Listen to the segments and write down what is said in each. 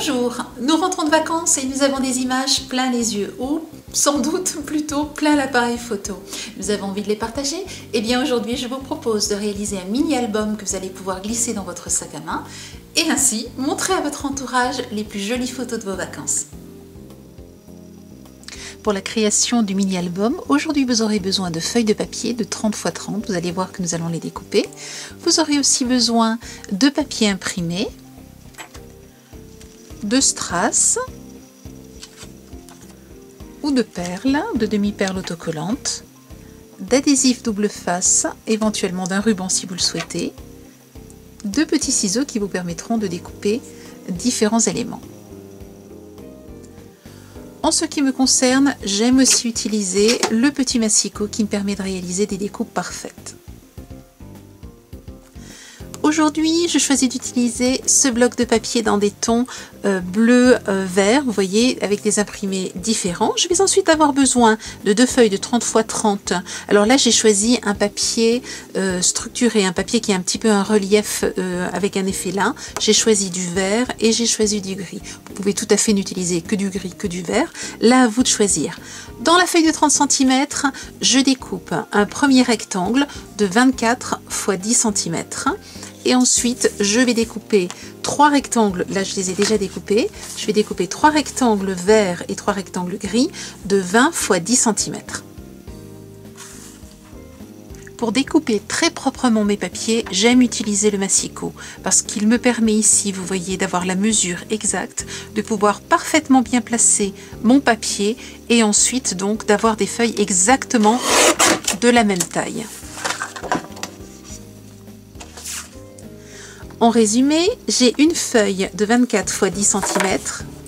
Bonjour, nous rentrons de vacances et nous avons des images plein les yeux, ou sans doute plutôt plein l'appareil photo. Nous avons envie de les partager. Et bien aujourd'hui, je vous propose de réaliser un mini-album que vous allez pouvoir glisser dans votre sac à main et ainsi montrer à votre entourage les plus jolies photos de vos vacances. Pour la création du mini-album, aujourd'hui vous aurez besoin de feuilles de papier de 30 x 30, vous allez voir que nous allons les découper. Vous aurez aussi besoin de papier imprimé, de strass ou de perles, de demi-perles autocollantes, d'adhésif double face, éventuellement d'un ruban si vous le souhaitez, de petits ciseaux qui vous permettront de découper différents éléments. En ce qui me concerne, j'aime aussi utiliser le petit massicot qui me permet de réaliser des découpes parfaites. Aujourd'hui, je choisis d'utiliser ce bloc de papier dans des tons bleu-vert, vous voyez, avec des imprimés différents. Je vais ensuite avoir besoin de 2 feuilles de 30 x 30. Alors là, j'ai choisi un papier structuré, un papier qui a un petit peu un relief avec un effet lin. J'ai choisi du vert et j'ai choisi du gris. Vous pouvez tout à fait n'utiliser que du gris, que du vert. Là, à vous de choisir. Dans la feuille de 30 cm, je découpe un premier rectangle de 24 x 10 cm. Et ensuite, je vais découper 3 rectangles, là je les ai déjà découpés, je vais découper 3 rectangles verts et 3 rectangles gris de 20 x 10 cm. Pour découper très proprement mes papiers, j'aime utiliser le massicot parce qu'il me permet ici, vous voyez, d'avoir la mesure exacte, de pouvoir parfaitement bien placer mon papier et ensuite donc d'avoir des feuilles exactement de la même taille. En résumé, j'ai une feuille de 24 x 10 cm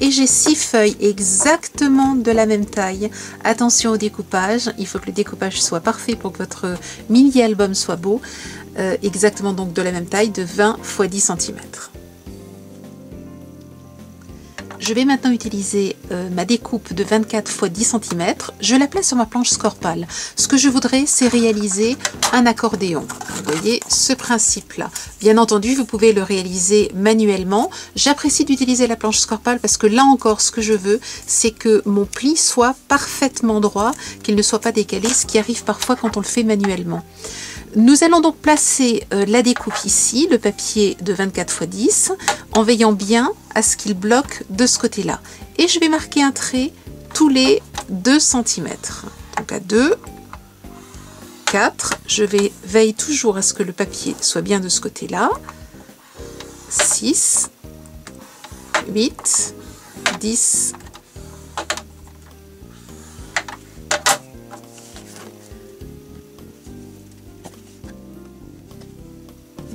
et j'ai 6 feuilles exactement de la même taille. Attention au découpage, il faut que le découpage soit parfait pour que votre mini-album soit beau. Exactement donc de la même taille, de 20 x 10 cm. Je vais maintenant utiliser ma découpe de 24 x 10 cm. Je la place sur ma planche Scorpal. Ce que je voudrais, c'est réaliser un accordéon. Vous voyez ce principe-là. Bien entendu, vous pouvez le réaliser manuellement. J'apprécie d'utiliser la planche Scorpal parce que là encore, ce que je veux, c'est que mon pli soit parfaitement droit, qu'il ne soit pas décalé, ce qui arrive parfois quand on le fait manuellement. Nous allons donc placer la découpe ici, le papier de 24 x 10, en veillant bien à ce qu'il bloque de ce côté-là. Et je vais marquer un trait tous les 2 cm. Donc à 2, 4, je veille toujours à ce que le papier soit bien de ce côté-là. 6, 8, 10,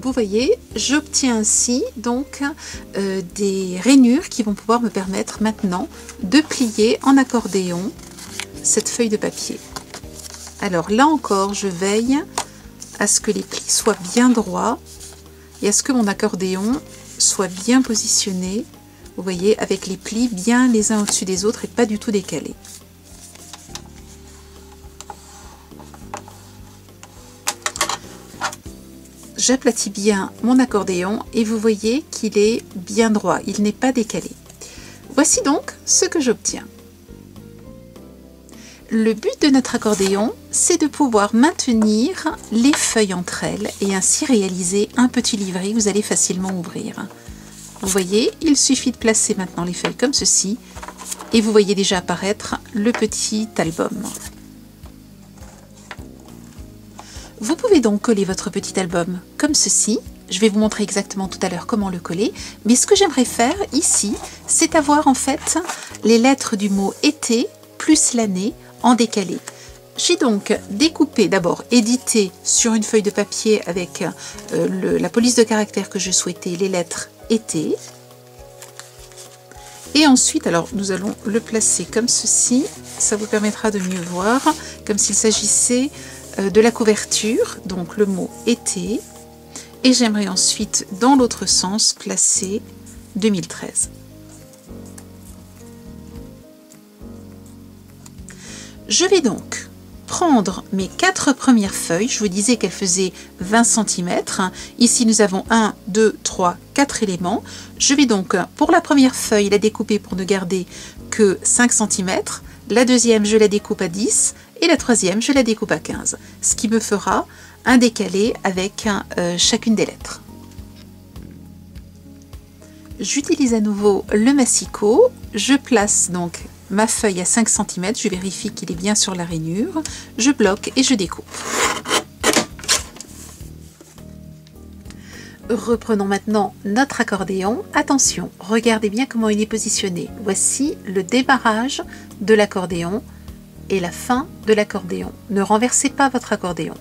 vous voyez, j'obtiens ainsi donc des rainures qui vont pouvoir me permettre maintenant de plier en accordéon cette feuille de papier. Alors là encore, je veille à ce que les plis soient bien droits et à ce que mon accordéon soit bien positionné, vous voyez, avec les plis bien les uns au-dessus des autres et pas du tout décalés. J'aplatis bien mon accordéon et vous voyez qu'il est bien droit, il n'est pas décalé. Voici donc ce que j'obtiens. Le but de notre accordéon, c'est de pouvoir maintenir les feuilles entre elles et ainsi réaliser un petit livret que vous allez facilement ouvrir. Vous voyez, il suffit de placer maintenant les feuilles comme ceci et vous voyez déjà apparaître le petit album. Vous pouvez donc coller votre petit album comme ceci. Je vais vous montrer exactement tout à l'heure comment le coller. Mais ce que j'aimerais faire ici, c'est avoir en fait les lettres du mot été plus l'année en décalé. J'ai donc découpé, d'abord édité sur une feuille de papier avec la police de caractère que je souhaitais, les lettres été. Et ensuite, alors nous allons le placer comme ceci. Ça vous permettra de mieux voir, comme s'il s'agissait de la couverture, donc le mot été, et j'aimerais ensuite dans l'autre sens placer 2013. Je vais donc prendre mes 4 premières feuilles, je vous disais qu'elles faisaient 20 cm, ici nous avons 1, 2, 3, 4 éléments. Je vais donc, pour la première feuille, la découper pour ne garder que 5 cm. La deuxième, je la découpe à 10 et la troisième, je la découpe à 15. Ce qui me fera un décalé avec chacune des lettres. J'utilise à nouveau le massicot. Je place donc ma feuille à 5 cm. Je vérifie qu'il est bien sur la rainure. Je bloque et je découpe. Reprenons maintenant notre accordéon. Attention, regardez bien comment il est positionné. Voici le démarrage de l'accordéon et la fin de l'accordéon. Ne renversez pas votre accordéon.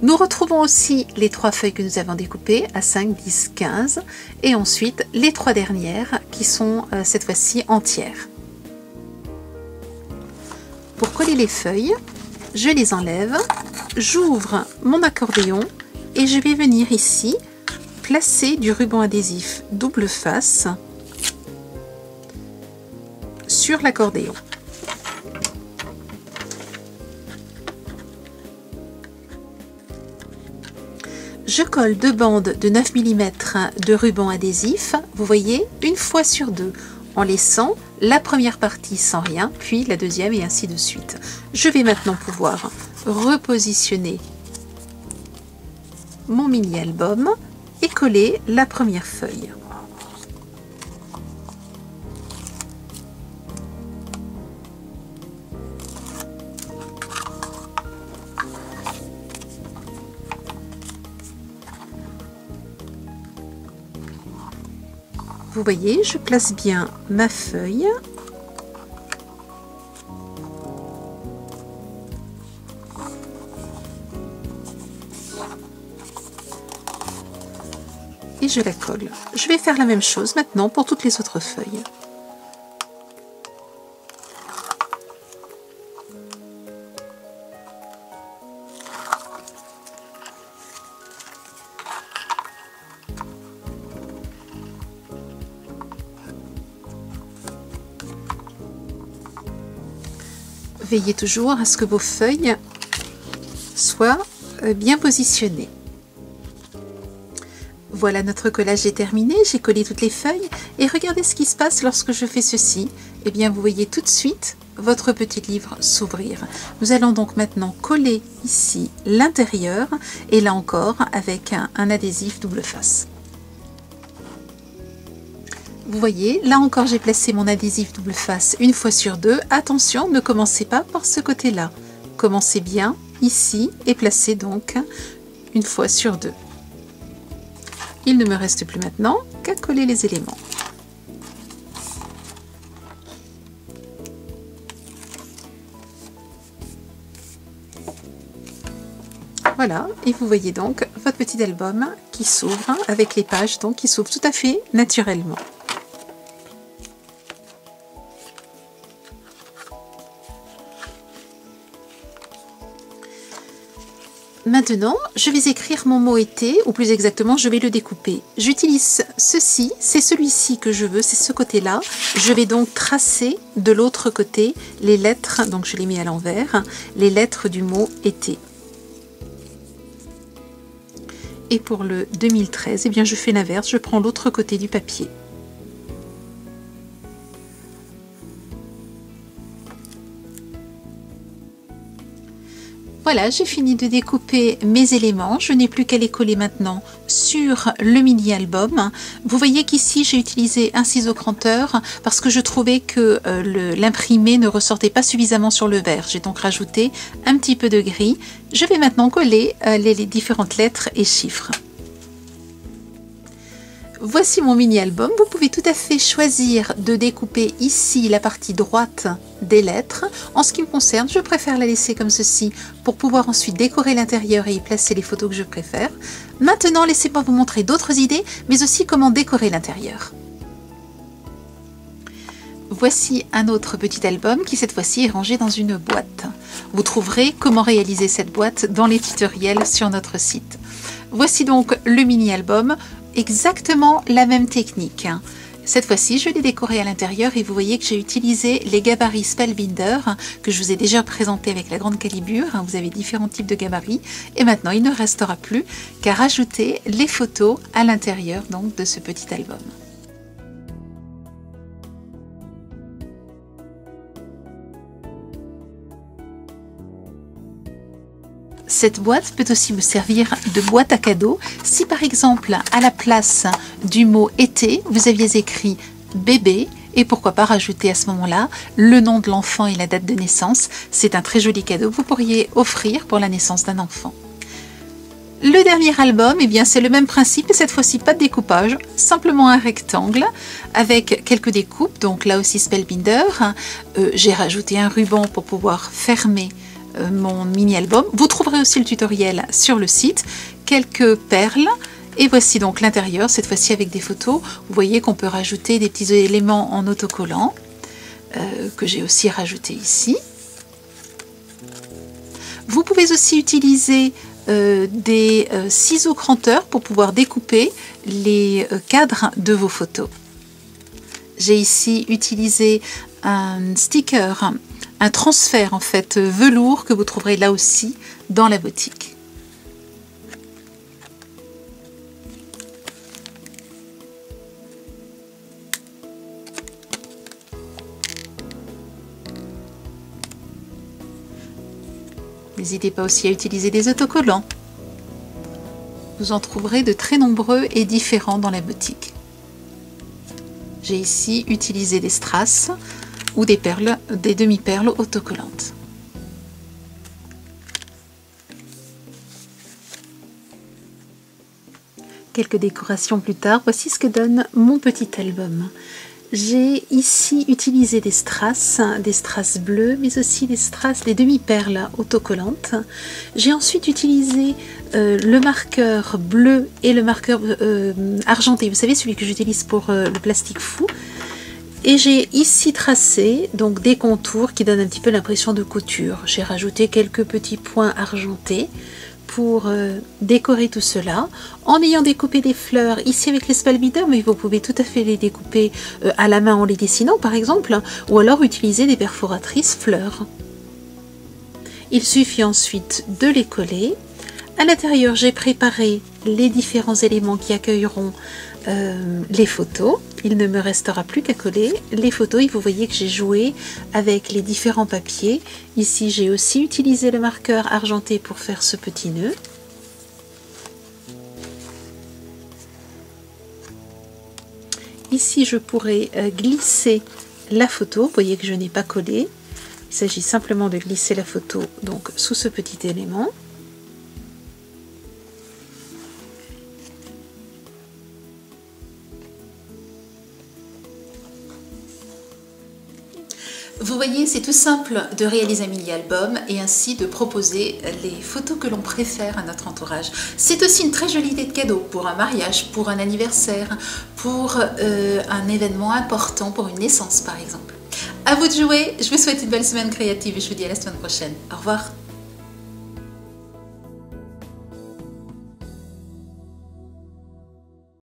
Nous retrouvons aussi les 3 feuilles que nous avons découpées à 5, 10, 15 et ensuite les 3 dernières qui sont cette fois-ci entières. Pour coller les feuilles, je les enlève, j'ouvre mon accordéon et je vais venir ici placer du ruban adhésif double face sur l'accordéon. Je colle 2 bandes de 9 mm de ruban adhésif, vous voyez, une fois sur 2, en laissant la première partie sans rien, puis la deuxième et ainsi de suite. Je vais maintenant pouvoir repositionner mon mini-album et coller la première feuille. Vous voyez, je place bien ma feuille. Et je la colle. Je vais faire la même chose maintenant pour toutes les autres feuilles. Veillez toujours à ce que vos feuilles soient bien positionnées. Voilà, notre collage est terminé, j'ai collé toutes les feuilles et regardez ce qui se passe lorsque je fais ceci. Eh bien, vous voyez tout de suite votre petit livre s'ouvrir. Nous allons donc maintenant coller ici l'intérieur et là encore avec un adhésif double face. Vous voyez, là encore j'ai placé mon adhésif double face une fois sur 2. Attention, ne commencez pas par ce côté-là. Commencez bien ici et placez donc une fois sur 2. Il ne me reste plus maintenant qu'à coller les éléments. Voilà, et vous voyez donc votre petit album qui s'ouvre avec les pages donc qui s'ouvrent tout à fait naturellement. Maintenant, je vais écrire mon mot été, ou plus exactement, je vais le découper. J'utilise ceci, c'est celui-ci que je veux, c'est ce côté-là. Je vais donc tracer de l'autre côté les lettres, donc je les mets à l'envers, les lettres du mot été. Et pour le 2013, eh bien, je fais l'inverse, je prends l'autre côté du papier. Voilà, j'ai fini de découper mes éléments. Je n'ai plus qu'à les coller maintenant sur le mini-album. Vous voyez qu'ici, j'ai utilisé un ciseau cranteur parce que je trouvais que l'imprimé ne ressortait pas suffisamment sur le verre. J'ai donc rajouté un petit peu de gris. Je vais maintenant coller les différentes lettres et chiffres. Voici mon mini-album. Vous pouvez tout à fait choisir de découper ici la partie droite des lettres. En ce qui me concerne, je préfère la laisser comme ceci pour pouvoir ensuite décorer l'intérieur et y placer les photos que je préfère. Maintenant, laissez-moi vous montrer d'autres idées, mais aussi comment décorer l'intérieur. Voici un autre petit album qui cette fois-ci est rangé dans une boîte. Vous trouverez comment réaliser cette boîte dans les tutoriels sur notre site. Voici donc le mini-album. Exactement la même technique. Cette fois-ci, je l'ai décoré à l'intérieur et vous voyez que j'ai utilisé les gabarits Spellbinder que je vous ai déjà présentés avec la grande calibre. Vous avez différents types de gabarits et maintenant il ne restera plus qu'à rajouter les photos à l'intérieur donc de ce petit album. Cette boîte peut aussi me servir de boîte à cadeaux. Si par exemple, à la place du mot été, vous aviez écrit bébé, et pourquoi pas rajouter à ce moment-là le nom de l'enfant et la date de naissance. C'est un très joli cadeau que vous pourriez offrir pour la naissance d'un enfant. Le dernier album, eh bien c'est le même principe, et cette fois-ci pas de découpage, simplement un rectangle avec quelques découpes, donc là aussi Spellbinder. J'ai rajouté un ruban pour pouvoir fermer mon mini-album. Vous trouverez aussi le tutoriel sur le site, quelques perles, et voici donc l'intérieur, cette fois-ci avec des photos. Vous voyez qu'on peut rajouter des petits éléments en autocollant, que j'ai aussi rajouté ici. Vous pouvez aussi utiliser des ciseaux cranteurs pour pouvoir découper les cadres de vos photos. J'ai ici utilisé un sticker, un transfert en fait velours que vous trouverez là aussi dans la boutique. N'hésitez pas aussi à utiliser des autocollants. Vous en trouverez de très nombreux et différents dans la boutique. J'ai ici utilisé des strass ou des perles, des demi-perles autocollantes. Quelques décorations plus tard, voici ce que donne mon petit album. J'ai ici utilisé des strass bleus, mais aussi des strass, des demi-perles autocollantes. J'ai ensuite utilisé le marqueur bleu et le marqueur argenté, vous savez, celui que j'utilise pour le plastique fou. Et j'ai ici tracé donc des contours qui donnent un petit peu l'impression de couture. J'ai rajouté quelques petits points argentés pour décorer tout cela, en ayant découpé des fleurs ici avec les Spellbinder, mais vous pouvez tout à fait les découper à la main en les dessinant par exemple, ou alors utiliser des perforatrices fleurs. Il suffit ensuite de les coller. À l'intérieur, j'ai préparé les différents éléments qui accueilleront les photos. Il ne me restera plus qu'à coller les photos et vous voyez que j'ai joué avec les différents papiers. Ici, j'ai aussi utilisé le marqueur argenté pour faire ce petit nœud. Ici, je pourrais glisser la photo. Vous voyez que je n'ai pas collé. Il s'agit simplement de glisser la photo donc sous ce petit élément. Vous voyez, c'est tout simple de réaliser un mini-album et ainsi de proposer les photos que l'on préfère à notre entourage. C'est aussi une très jolie idée de cadeau pour un mariage, pour un anniversaire, pour un événement important, pour une naissance par exemple. À vous de jouer, je vous souhaite une belle semaine créative et je vous dis à la semaine prochaine. Au revoir.